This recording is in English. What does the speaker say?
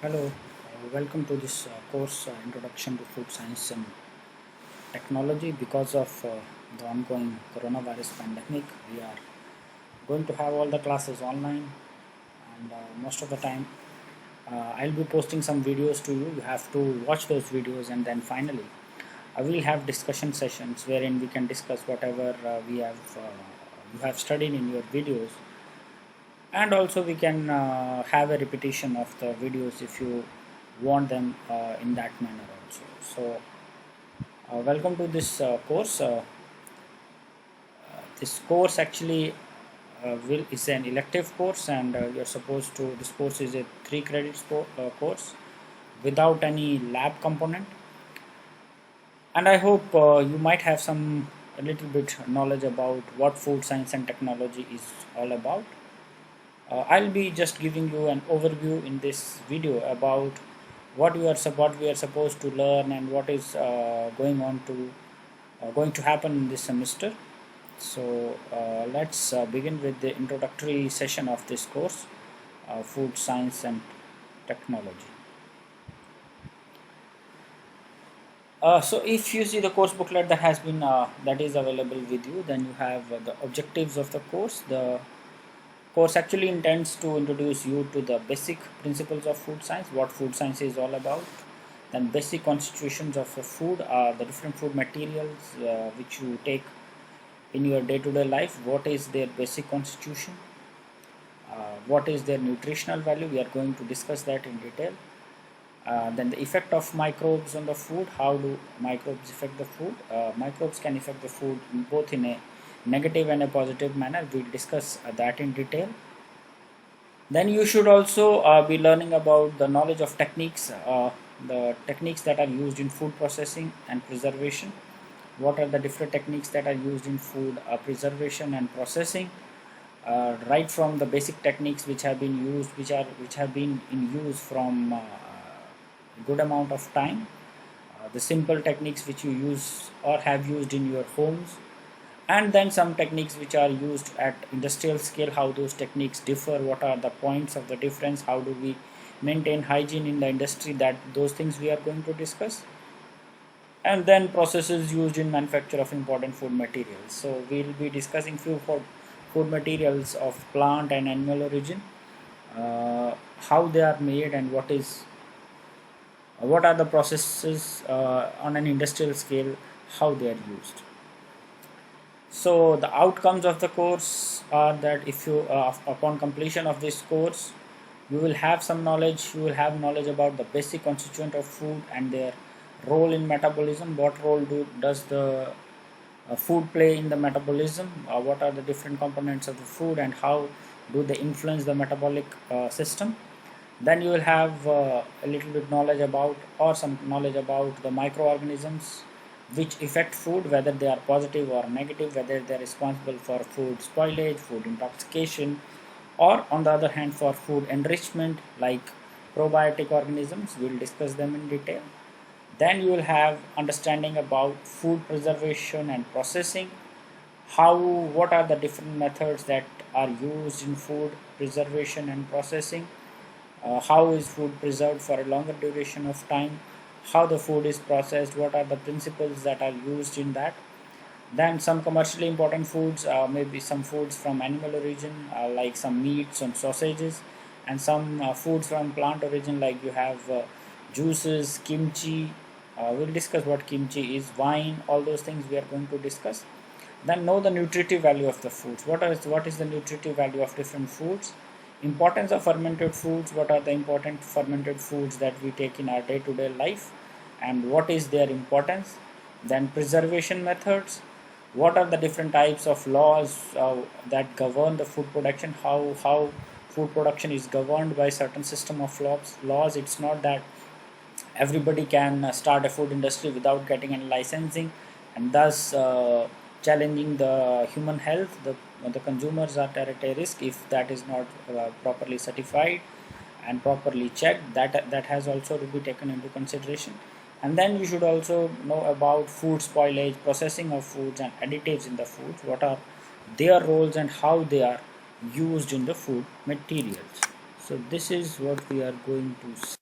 Hello, welcome to this course Introduction to Food Science and Technology. Because of the ongoing coronavirus pandemic, we are going to have all the classes online, and most of the time, I'll be posting some videos to you. You have to watch those videos, and then finally, I will have discussion sessions wherein we can discuss whatever you have studied in your videos, and also we can have a repetition of the videos if you want them in that manner also. So welcome to this course. This course actually will is an elective course, and you're supposed to, this course is a 3 credits course without any lab component, and I hope you might have some a little bit knowledge about what food science and technology is all about. I'll be just giving you an overview in this video about what we are supposed to learn and what is going to happen in this semester. So let's begin with the introductory session of this course, food science and technology. So if you see the course booklet that is available with you, then you have the objectives of the course. The course actually intends to introduce you to the basic principles of food science, what food science is all about, then basic constitutions of a food, the different food materials which you take in your day-to-day life, what is their basic constitution, what is their nutritional value. We are going to discuss that in detail. Then the effect of microbes on the food. How do microbes affect the food? Microbes can affect the food both in a negative and a positive manner. We'll discuss that in detail. Then you should also be learning about the knowledge of techniques, the techniques that are used in food processing and preservation. What are the different techniques that are used in food preservation and processing? Right from the basic techniques which have been used, which have been in use from good amount of time, the simple techniques which you use or have used in your homes, and then some techniques which are used at industrial scale, how those techniques differ, what are the points of the difference, how do we maintain hygiene in the industry, that those things we are going to discuss. And then processes used in manufacture of important food materials. So we'll be discussing few food materials of plant and animal origin, how they are made, and what are the processes on an industrial scale, how they are used. So the outcomes of the course are that if you upon completion of this course, you will have some knowledge. You will have knowledge about the basic constituent of food and their role in metabolism. What role does the food play in the metabolism? What are the different components of the food and how do they influence the metabolic system? Then you will have a little bit knowledge about, or some knowledge about, the microorganisms which affect food, whether they are positive or negative, whether they are responsible for food spoilage, food intoxication, or on the other hand for food enrichment like probiotic organisms. We will discuss them in detail. Then you will have understanding about food preservation and processing, what are the different methods that are used in food preservation and processing, how is food preserved for a longer duration of time, how the food is processed, what are the principles that are used in that. Then some commercially important foods, maybe some foods from animal origin, like some meats and sausages, and some foods from plant origin, like you have juices, kimchi. We'll discuss what kimchi is, wine, all those things we are going to discuss. Then know the nutritive value of the foods. What is the nutritive value of different foods? Importance of fermented foods. What are the important fermented foods that we take in our day-to-day life, and what is their importance? Then preservation methods. What are the different types of laws that govern the food production? How food production is governed by certain system of laws. It's not that everybody can start a food industry without getting any licensing, and thus challenging the human health. The consumers are at a risk if that is not properly certified and properly checked. That has also to be taken into consideration. And then you should also know about food spoilage, processing of foods, and additives in the foods. What are their roles and how they are used in the food materials. So this is what we are going to see.